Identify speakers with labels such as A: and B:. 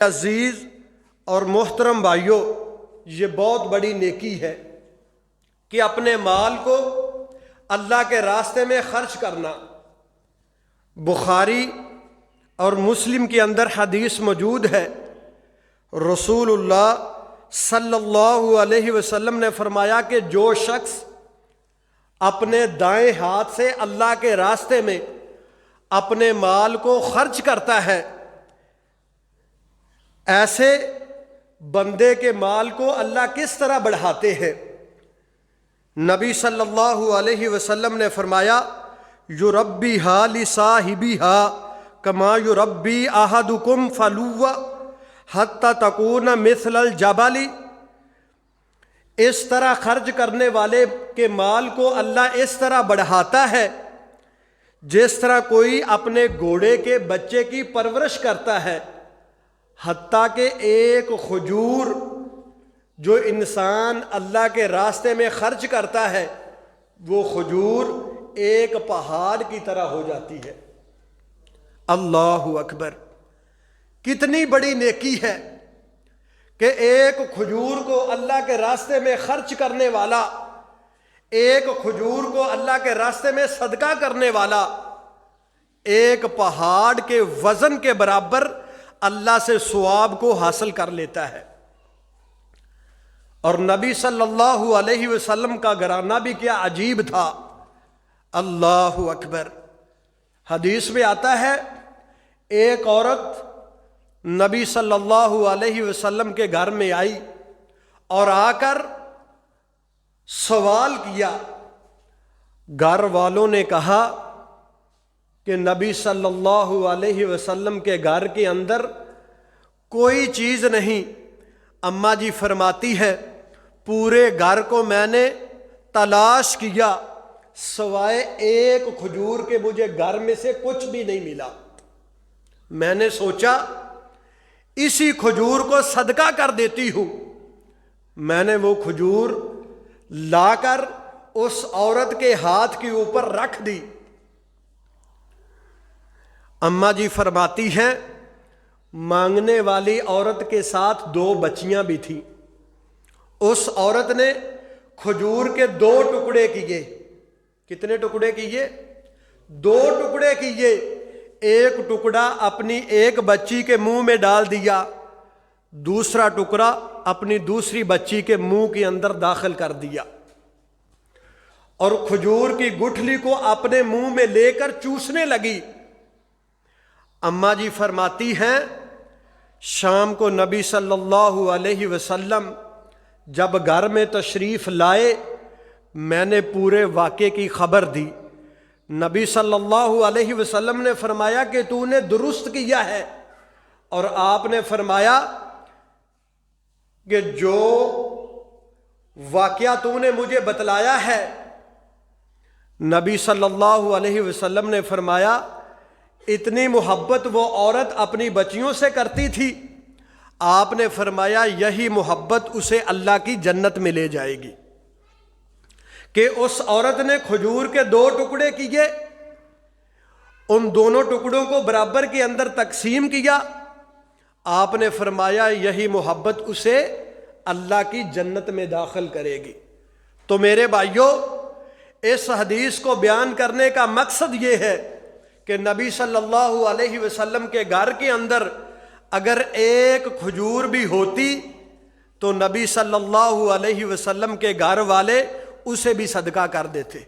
A: عزیز اور محترم بھائیوں، یہ بہت بڑی نیکی ہے کہ اپنے مال کو اللہ کے راستے میں خرچ کرنا۔ بخاری اور مسلم کے اندر حدیث موجود ہے، رسول اللہ صلی اللہ علیہ وسلم نے فرمایا کہ جو شخص اپنے دائیں ہاتھ سے اللہ کے راستے میں اپنے مال کو خرچ کرتا ہے، ایسے بندے کے مال کو اللہ کس طرح بڑھاتے ہیں؟ نبی صلی اللہ علیہ وسلم نے فرمایا یربیھا لصاحبیھا کما یربی احدکم فلوہ حتی تکون مثل الجبل۔ اس طرح خرچ کرنے والے کے مال کو اللہ اس طرح بڑھاتا ہے جس طرح کوئی اپنے گھوڑے کے بچے کی پرورش کرتا ہے، حتیٰ کہ ایک کھجور جو انسان اللہ کے راستے میں خرچ کرتا ہے وہ کھجور ایک پہاڑ کی طرح ہو جاتی ہے۔ اللہ اکبر! کتنی بڑی نیکی ہے کہ ایک کھجور کو اللہ کے راستے میں خرچ کرنے والا، ایک کھجور کو اللہ کے راستے میں صدقہ کرنے والا ایک پہاڑ کے وزن کے برابر اللہ سے ثواب کو حاصل کر لیتا ہے۔ اور نبی صلی اللہ علیہ وسلم کا گھرانہ بھی کیا عجیب تھا، اللہ اکبر! حدیث میں آتا ہے ایک عورت نبی صلی اللہ علیہ وسلم کے گھر میں آئی اور آ کر سوال کیا۔ گھر والوں نے کہا کہ نبی صلی اللہ علیہ وسلم کے گھر کے اندر کوئی چیز نہیں۔ اماں جی فرماتی ہے پورے گھر کو میں نے تلاش کیا سوائے ایک کھجور کے، مجھے گھر میں سے کچھ بھی نہیں ملا۔ میں نے سوچا اسی کھجور کو صدقہ کر دیتی ہوں۔ میں نے وہ کھجور لا کر اس عورت کے ہاتھ کے اوپر رکھ دی۔ اماں جی فرماتی ہیں مانگنے والی عورت کے ساتھ دو بچیاں بھی تھیں۔ اس عورت نے کھجور کے دو ٹکڑے کیے۔ کتنے ٹکڑے کیے؟ دو ٹکڑے کیے۔ ایک ٹکڑا اپنی ایک بچی کے منہ میں ڈال دیا، دوسرا ٹکڑا اپنی دوسری بچی کے منہ کے اندر داخل کر دیا، اور کھجور کی گٹھلی کو اپنے منہ میں لے کر چوسنے لگی۔ اماں جی فرماتی ہیں شام کو نبی صلی اللہ علیہ وسلم جب گھر میں تشریف لائے، میں نے پورے واقعے کی خبر دی۔ نبی صلی اللہ علیہ وسلم نے فرمایا کہ تو نے درست کیا ہے، اور آپ نے فرمایا کہ جو واقعہ تو نے مجھے بتلایا ہے، نبی صلی اللہ علیہ وسلم نے فرمایا اتنی محبت وہ عورت اپنی بچیوں سے کرتی تھی، آپ نے فرمایا یہی محبت اسے اللہ کی جنت میں لے جائے گی۔ کہ اس عورت نے کھجور کے دو ٹکڑے کیے، ان دونوں ٹکڑوں کو برابر کے اندر تقسیم کیا، آپ نے فرمایا یہی محبت اسے اللہ کی جنت میں داخل کرے گی۔ تو میرے بھائیوں، اس حدیث کو بیان کرنے کا مقصد یہ ہے کہ نبی صلی اللہ علیہ وسلم کے گھر کے اندر اگر ایک کھجور بھی ہوتی تو نبی صلی اللہ علیہ وسلم کے گھر والے اسے بھی صدقہ کر دیتے۔